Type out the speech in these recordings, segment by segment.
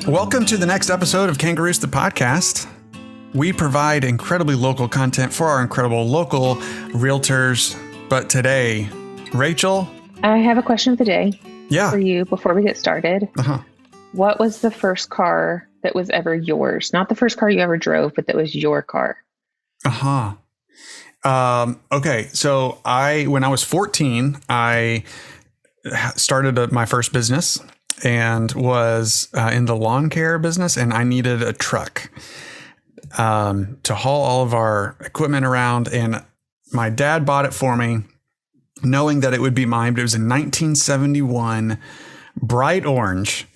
Welcome to the next episode of Kangaroos the Podcast. We provide incredibly local content for our incredible local realtors. But today, Rachel? I have a question of the day for you before we get started. What was the first car that was ever yours? Not the first car you ever drove, but that was your car. Okay, so when I was 14, I started my first business and was in the lawn care business, and I needed a truck to haul all of our equipment around, and my dad bought it for me, knowing that it would be mine. But it was a 1971 bright orange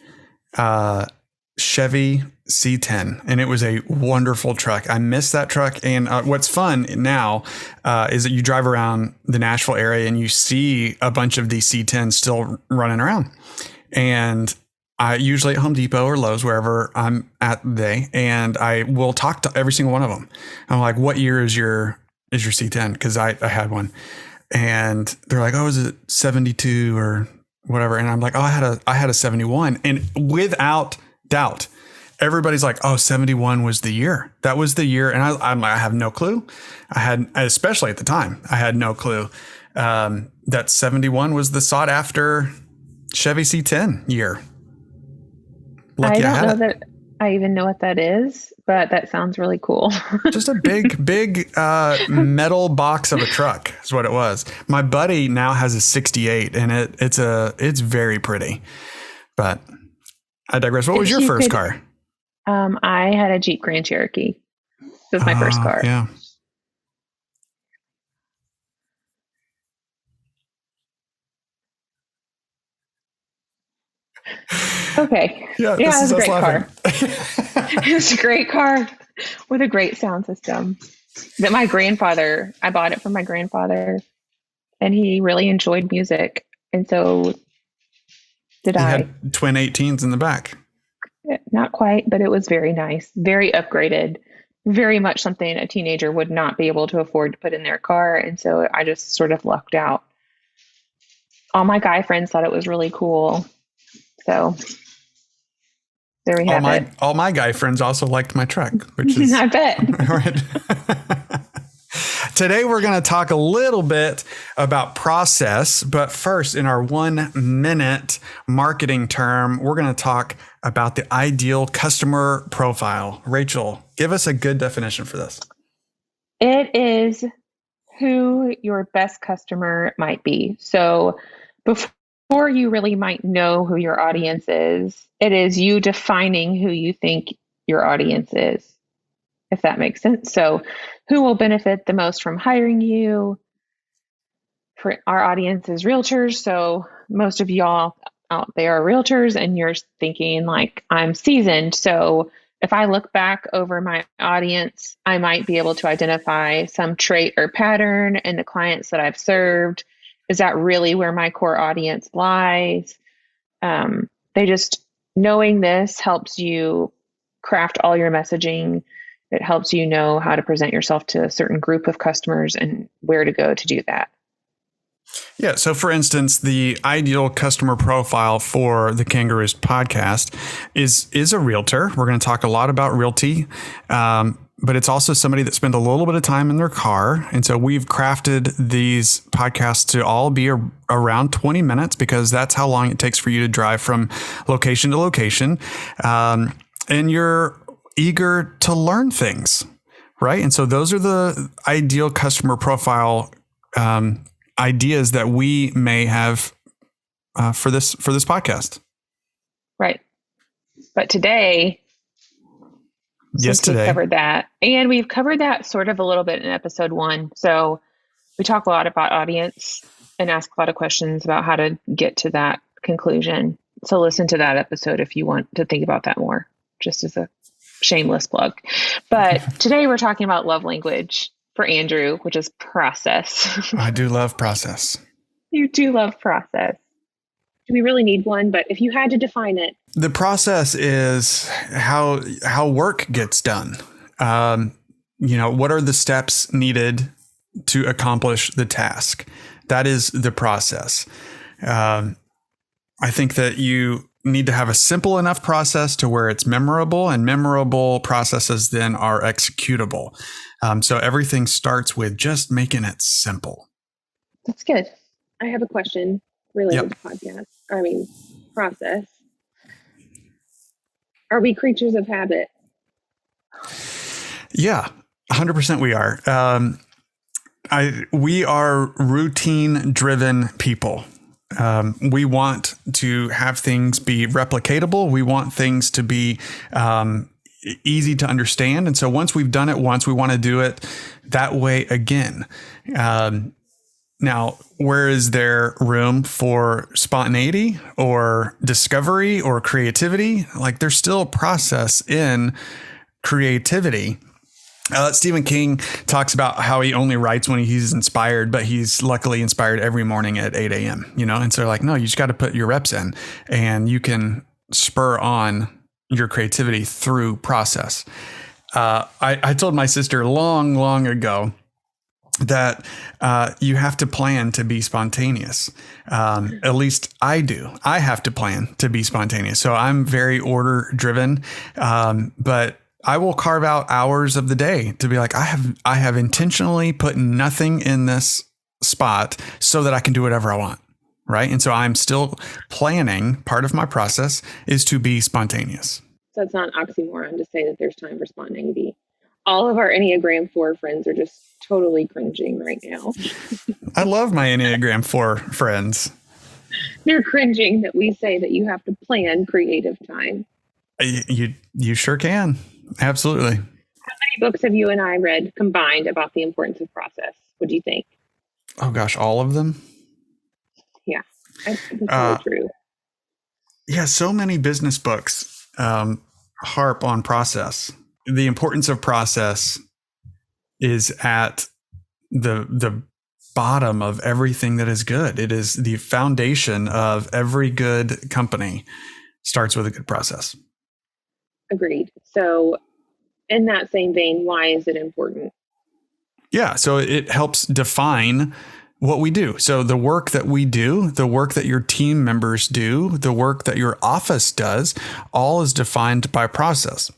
Chevy C10, and it was a wonderful truck. I miss that truck. And what's fun now is that you drive around the Nashville area and you see a bunch of these C10s still running around. And I usually at Home Depot or Lowe's, wherever I'm at today, and I will talk to every single one of them. I'm like, "What year is your C10?" Because I had one, and they're like, "Oh, is it 72 or whatever?" And I'm like, "Oh, I had a 71," and without doubt, everybody's like, "Oh, 71 was the year. That was the year." And I have no clue. Especially at the time, I had no clue that 71 was the sought after Chevy C10 year. Lucky I don't know that I even know what that is, but that sounds really cool. Just a big metal box of a truck is what it was. My buddy now has a 68, and it's very pretty. But I digress. What was your first car? I had a Jeep Grand Cherokee. It was my first car. Yeah. Okay. Yeah, it was a great car. It was a great car with a great sound system that I bought it from my grandfather, and he really enjoyed music. And so did I. Had twin 18s in the back. Not quite, but it was very nice, very upgraded, very much something a teenager would not be able to afford to put in their car. And so I just sort of lucked out. All my guy friends thought it was really cool. So there we have it. All my guy friends also liked my truck, which is I bet. Right. Today we're going to talk a little bit about process, but first, in our 1 minute marketing term, we're going to talk about the ideal customer profile. Rachel, give us a good definition for this. It is who your best customer might be. So before you really might know who your audience is, it is you defining who you think your audience is, if that makes sense. So who will benefit the most from hiring you? For our audience is realtors. So most of y'all out there are realtors, and you're thinking like, I'm seasoned. So if I look back over my audience, I might be able to identify some trait or pattern in the clients that I've served. Is that really where my core audience lies? Knowing this helps you craft all your messaging. It helps you know how to present yourself to a certain group of customers and where to go to do that. Yeah. So for instance, the ideal customer profile for the Kangaroos podcast is a realtor. We're going to talk a lot about realty. But it's also somebody that spends a little bit of time in their car. And so we've crafted these podcasts to all be around 20 minutes because that's how long it takes for you to drive from location to location. And you're eager to learn things, right? And so those are the ideal customer profile ideas that we may have for this podcast. Right. But today... Today. We covered that. And we've covered that sort of a little bit in episode 1. So we talk a lot about audience and ask a lot of questions about how to get to that conclusion. So listen to that episode if you want to think about that more, just as a shameless plug. But today we're talking about love language for Andrew, which is process. I do love process. You do love process. Do we really need one? But if you had to define it. The process is how work gets done. What are the steps needed to accomplish the task? That is the process. I think that need to have a simple enough process to where it's memorable, and memorable processes then are executable. So everything starts with just making it simple. That's good. I have a question related to podcast. Process. Are we creatures of habit? Yeah, 100% we are. We are routine driven people. We want to have things be replicatable. We want things to be easy to understand. And so once we've done it once, we want to do it that way again. Now, where is there room for spontaneity or discovery or creativity? Like, there's still a process in creativity. Stephen King talks about how he only writes when he's inspired, but he's luckily inspired every morning at 8 a.m., And so like, no, you just got to put your reps in, and you can spur on your creativity through process. I told my sister long ago that you have to plan to be spontaneous. At least I do. I have to plan to be spontaneous. So I'm very order driven, but I will carve out hours of the day to be like, I have intentionally put nothing in this spot so that I can do whatever I want. Right. And so I'm still planning. Part of my process is to be spontaneous. So it's not an oxymoron to say that there's time for spontaneity. All of our Enneagram 4 friends are just totally cringing right now. I love my Enneagram 4 friends. They're cringing that we say that you have to plan creative time. You sure can. Absolutely. How many books have you and I read combined about the importance of process? What do you think? Oh gosh, all of them? Yeah, I think that's really true. Yeah, so many business books harp on process. The importance of process is at the bottom of everything that is good. It is the foundation of every good company. Starts with a good process. Agreed. So in that same vein, why is it important? Yeah, so it helps define what we do. So the work that we do, the work that your team members do, the work that your office does, all is defined by process.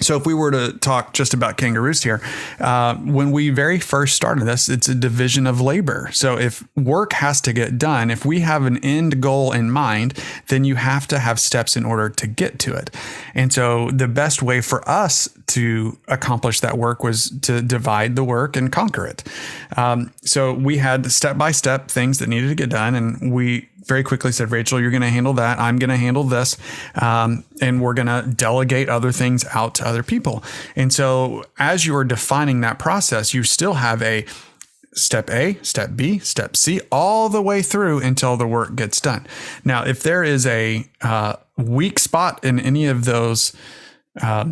So if we were to talk just about Kangaroos here, when we very first started this, it's a division of labor. So if work has to get done, if we have an end goal in mind, then you have to have steps in order to get to it. And so the best way for us to accomplish that work was to divide the work and conquer it. So we had step-by-step things that needed to get done, and we very quickly said, Rachel, you're going to handle that. I'm going to handle this. And we're going to delegate other things out to other people. And so as you are defining that process, you still have a step A, step B, step C, all the way through until the work gets done. Now, if there is a weak spot in any of those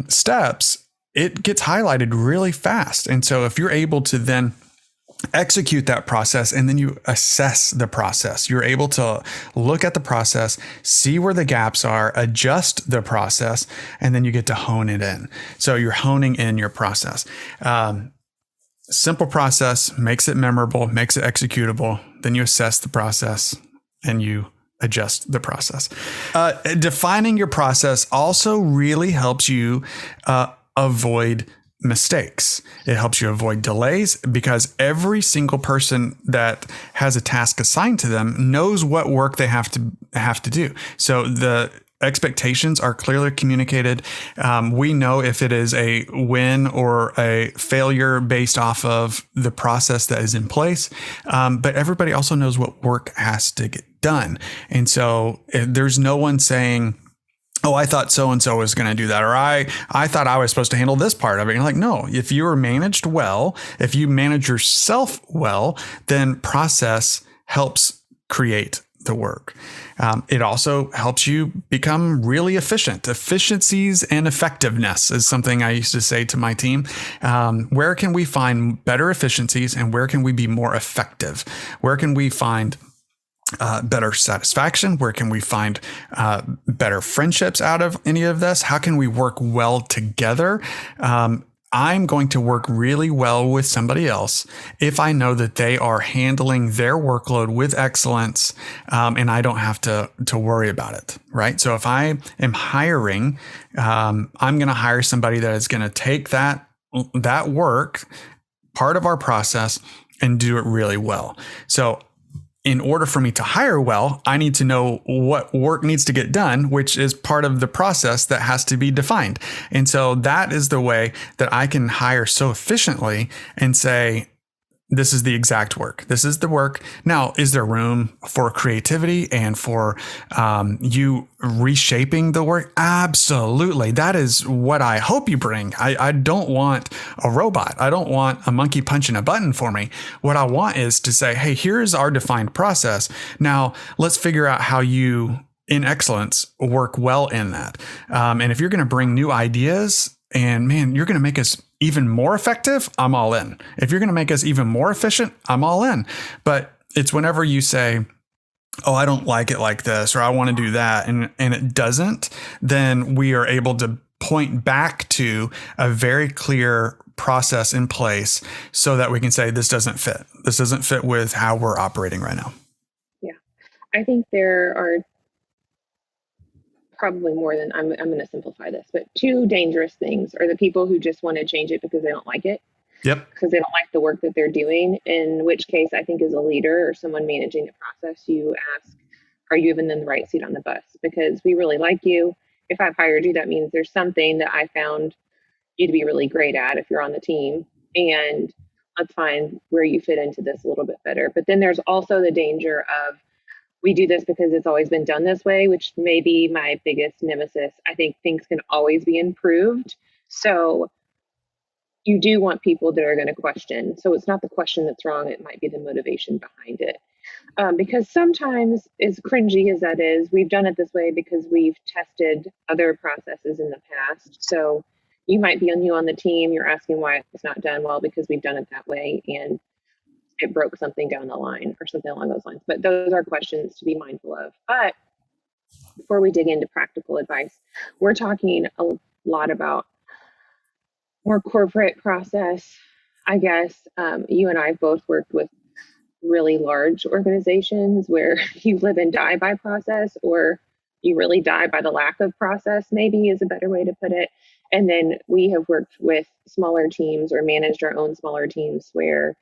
steps, it gets highlighted really fast. And so if you're able to then execute that process and then you assess the process, you're able to look at the process, see where the gaps are, adjust the process, and then you get to hone it in. So you're honing in your process. Simple process makes it memorable, makes it executable. Then you assess the process and you adjust the process. Defining your process also really helps you avoid mistakes. It helps you avoid delays because every single person that has a task assigned to them knows what work they have to do. So the expectations are clearly communicated. We know if it is a win or a failure based off of the process that is in place. But everybody also knows what work has to get done. And so there's no one saying, oh, I thought so-and-so was going to do that. Or I thought I was supposed to handle this part of it. You're like, no, if you are managed well, if you manage yourself well, then process helps create the work. It also helps you become really efficient. Efficiencies and effectiveness is something I used to say to my team. Where can we find better efficiencies and where can we be more effective? Where can we find better satisfaction? Where can we find better friendships out of any of this? How can we work well together? I'm going to work really well with somebody else if I know that they are handling their workload with excellence, and I don't have to worry about it, right? So if I am hiring, I'm going to hire somebody that is going to take that work, part of our process, and do it really well. So in order for me to hire well, I need to know what work needs to get done, which is part of the process that has to be defined. And so that is the way that I can hire so efficiently and say, this is the exact work. This is the work. Now, is there room for creativity and for you reshaping the work? Absolutely. That is what I hope you bring. I don't want a robot. I don't want a monkey punching a button for me. What I want is to say, hey, here's our defined process. Now, let's figure out how you, in excellence, work well in that. And if you're going to bring new ideas, and man, you're going to make us even more effective, I'm all in. If you're going to make us even more efficient, I'm all in. But it's whenever you say, oh, I don't like it like this, or I want to do that, and it doesn't, then we are able to point back to a very clear process in place so that we can say, this doesn't fit. This doesn't fit with how we're operating right now. Yeah. I think there are probably more than, I'm going to simplify this, but two dangerous things are the people who just want to change it because they don't like it. Yep. Because they don't like the work that they're doing, in which case I think as a leader or someone managing the process, you ask, are you even in the right seat on the bus? Because we really like you. If I've hired you, that means there's something that I found you to be really great at if you're on the team. And let's find where you fit into this a little bit better. But then there's also the danger of, we do this because it's always been done this way, which may be my biggest nemesis. I think things can always be improved. So you do want people that are going to question. So it's not the question that's wrong. It might be the motivation behind it. Because sometimes, as cringy as that is, we've done it this way because we've tested other processes in the past. So you might be new on the team. You're asking why it's not done well because we've done it that way. And it broke something down the line or something along those lines. But those are questions to be mindful of. But before we dig into practical advice, we're talking a lot about more corporate process. I guess you and I have both worked with really large organizations where you live and die by process, or you really die by the lack of process, maybe is a better way to put it. And then we have worked with smaller teams or managed our own smaller teams where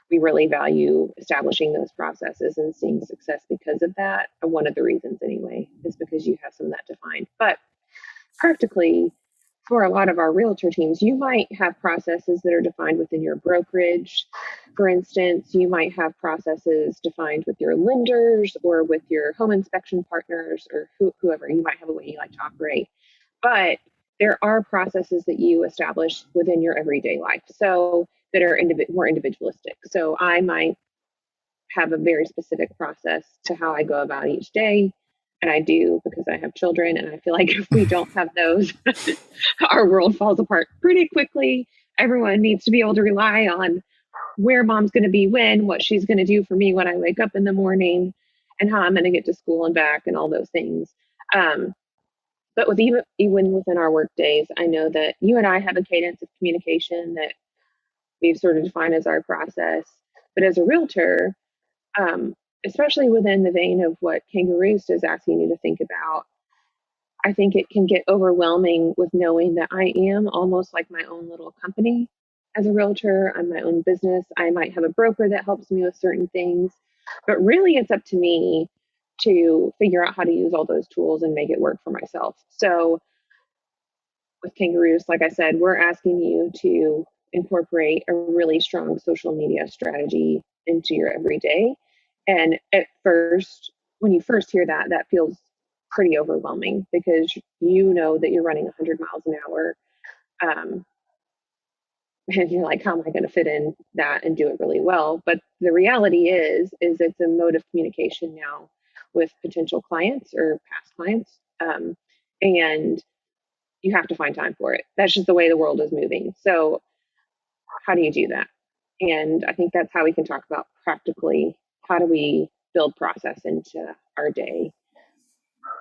we really value establishing those processes and seeing success because of that. And one of the reasons anyway is because you have some of that defined. But practically, for a lot of our realtor teams, you might have processes that are defined within your brokerage. For instance, you might have processes defined with your lenders or with your home inspection partners or whoever. You might have a way you like to operate. But there are processes that you establish within your everyday life, so that are more individualistic. So I might have a very specific process to how I go about each day. And I do because I have children. And I feel like if we don't have those, our world falls apart pretty quickly. Everyone needs to be able to rely on where mom's going to be when, what she's going to do for me when I wake up in the morning, and how I'm going to get to school and back and all those things. But with even within our work days, I know that you and I have a cadence of communication that we've sort of defined as our process. But as a realtor, especially within the vein of what Kangaroost is asking you to think about, I think it can get overwhelming with knowing that I am almost like my own little company as a realtor. I'm my own business. I might have a broker that helps me with certain things, but really it's up to me to figure out how to use all those tools and make it work for myself. So with Kangaroost, like I said, we're asking you to incorporate a really strong social media strategy into your everyday. And at first, when you first hear that, that feels pretty overwhelming because you know that you're running 100 miles an hour. And you're like, how am I going to fit in that and do it really well? But the reality is it's a mode of communication now with potential clients or past clients. And you have to find time for it. That's just the way the world is moving. So how do you do that? And I think that's how we can talk about practically, how do we build process into our day?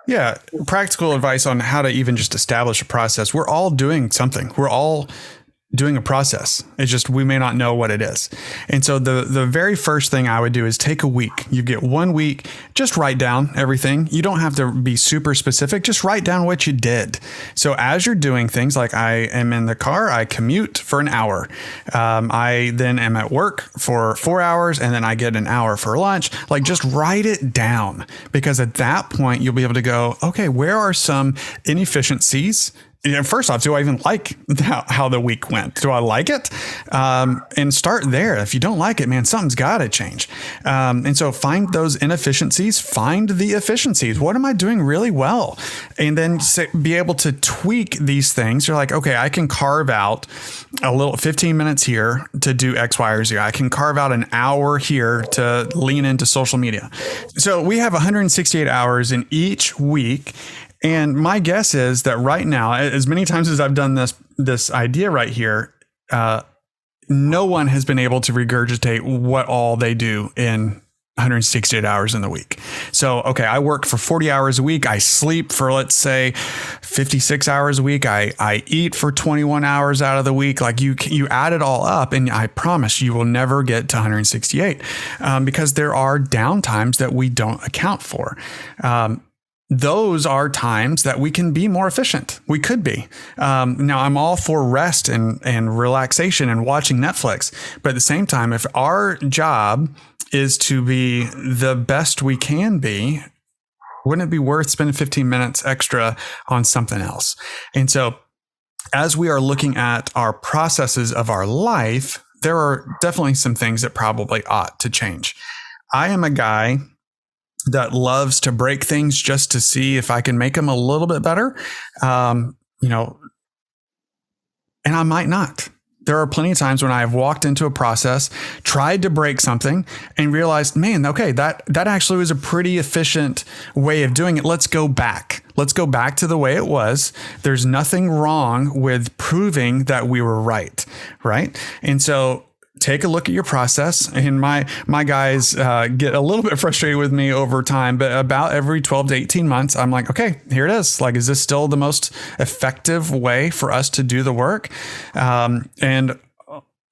Yeah, practical advice on how to even just establish a process. We're all doing something. We're all doing a process. It's just we may not know what it is. And so the very first thing I would do is take a week. You get 1 week, just write down everything. You don't have to be super specific. Just write down what you did. So as you're doing things like I am in the car, I commute for an hour. I then am at work for 4 hours, and then I get an hour for lunch. Like, just write it down, because at that point you'll be able to go, okay, where are some inefficiencies? First off, do I even like how the week went? Do I like it? And start there. If you don't like it, man, something's got to change. And so find those inefficiencies, find the efficiencies. What am I doing really well? And then be able to tweak these things. You're like, okay, I can carve out a little 15 minutes here to do X, Y, or Z. I can carve out an hour here to lean into social media. So we have 168 hours in each week. And my guess is that right now, as many times as I've done this idea right here, no one has been able to regurgitate what all they do in 168 hours in the week. So, okay, I work for 40 hours a week. I sleep for, let's say, 56 hours a week. I eat for 21 hours out of the week. Like, you add it all up, and I promise you will never get to 168 because there are downtimes that we don't account for. Those are times that we can be more efficient. We could be. Now, I'm all for rest and relaxation and watching Netflix. But at the same time, if our job is to be the best we can be, wouldn't it be worth spending 15 minutes extra on something else? And so as we are looking at our processes of our life, there are definitely some things that probably ought to change. I am a guy that loves to break things just to see if I can make them a little bit better. And I might not. There are plenty of times when I have walked into a process, tried to break something, and realized, man, okay, that actually was a pretty efficient way of doing it. Let's go back. Let's go back to the way it was. There's nothing wrong with proving that we were right? And so take a look at your process. And my guys get a little bit frustrated with me over time, but about every 12 to 18 months, I'm like, okay, here it is. Like, is this still the most effective way for us to do the work? And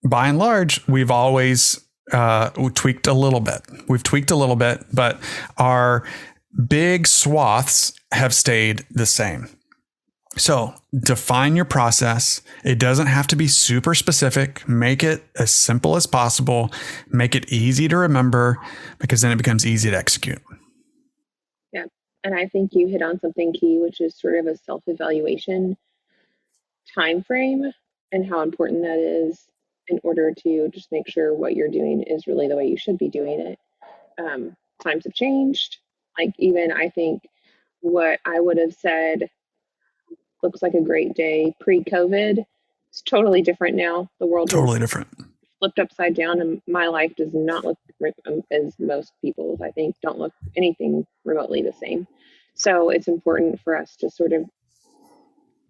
by and large, we've always tweaked a little bit. We've tweaked a little bit, but our big swaths have stayed the same. So define your process. It doesn't have to be super specific. Make it as simple as possible. Make it easy to remember, because then it becomes easy to execute. Yeah. And I think you hit on something key, which is sort of a self-evaluation time frame and how important that is in order to just make sure what you're doing is really the way you should be doing it. Times have changed. Like, even I think what I would have said looks like a great day pre-COVID, it's totally different now. The world totally different, flipped upside down, and my life does not look as most people's, I think, don't look anything remotely the same. So it's important for us to sort of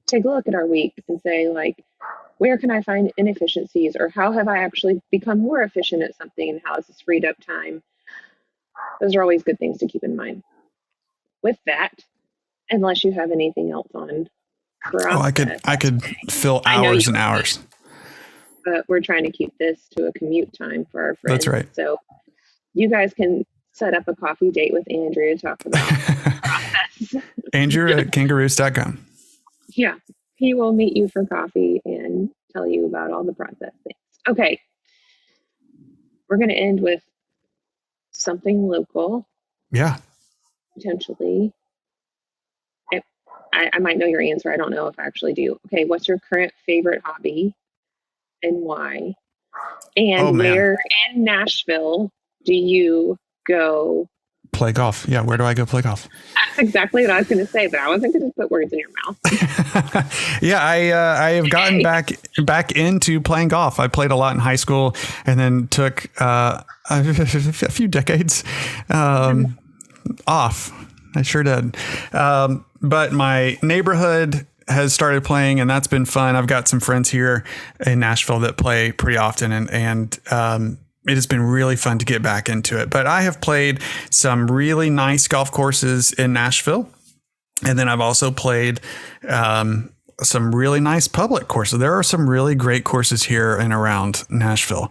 take a look at our week and say, like, where can I find inefficiencies, or how have I actually become more efficient at something, and how has this freed up time? Those are always good things to keep in mind. With that, unless you have anything else on. I could fill hours and hours. But we're trying to keep this to a commute time for our friends. That's right. So you guys can set up a coffee date with Andrew to talk about the process. Andrew at kangaroos.com. Yeah. He will meet you for coffee and tell you about all the process things. Okay. We're going to end with something local. Yeah. Potentially. I might know your answer. I don't know if I actually do. Okay, what's your current favorite hobby and why? And where in Nashville do you go play golf? Yeah, where do I go play golf? That's exactly what I was going to say, but I wasn't going to put words in your mouth. Yeah, I have gotten back into playing golf. I played a lot in high school, and then took a few decades off. I sure did. But my neighborhood has started playing, and that's been fun. I've got some friends here in Nashville that play pretty often, and it has been really fun to get back into it. But I have played some really nice golf courses in Nashville. And then I've also played some really nice public courses. There are some really great courses here and around Nashville.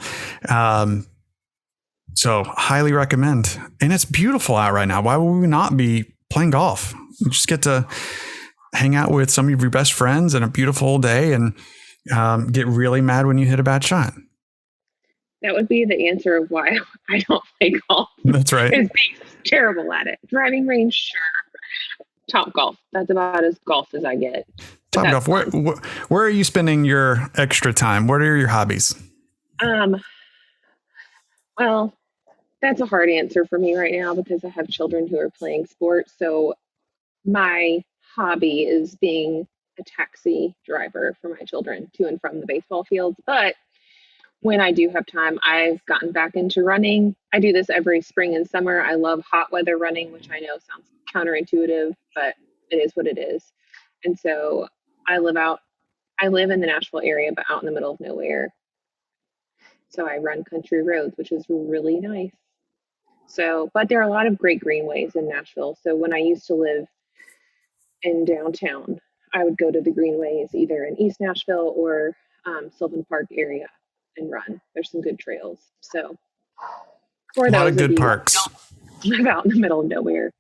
So highly recommend. And it's beautiful out right now. Why would we not be playing golf? You just get to hang out with some of your best friends in a beautiful day and get really mad when you hit a bad shot. That would be the answer of why I don't play golf. That's right. Is being terrible at it. Driving range, sure. Top golf. That's about as golf as I get. Top golf. Where are you spending your extra time? What are your hobbies? Well, that's a hard answer for me right now because I have children who are playing sports. So my hobby is being a taxi driver for my children to and from the baseball fields. But when I do have time, I've gotten back into running. I do this every spring and summer. I love hot weather running, which I know sounds counterintuitive, but it is what it is. And so I live in the Nashville area, but out in the middle of nowhere. So I run country roads, which is really nice. So, but there are a lot of great greenways in Nashville. So when I used to live in downtown, I would go to the greenways either in East Nashville or Sylvan Park area and run. There's some good trails. So for a lot those of good parks. Live out in the middle of nowhere,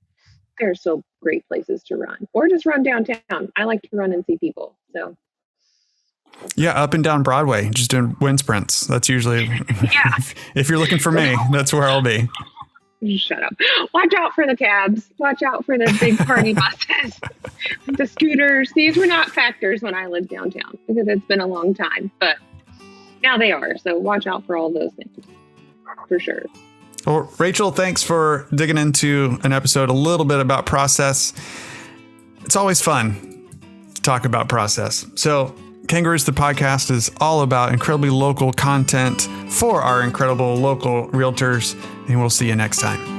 there are still great places to run, or just run downtown. I like to run and see people. So yeah, up and down Broadway, just doing wind sprints. That's usually if you're looking for me, that's where I'll be. Shut up. Watch out for the cabs. Watch out for the big party buses, the scooters. These were not factors when I lived downtown because it's been a long time, but now they are. So watch out for all those things for sure. Well, Rachel, thanks for digging into an episode a little bit about process. It's always fun to talk about process. So Kangaroos, the podcast, is all about incredibly local content for our incredible local realtors, and we'll see you next time.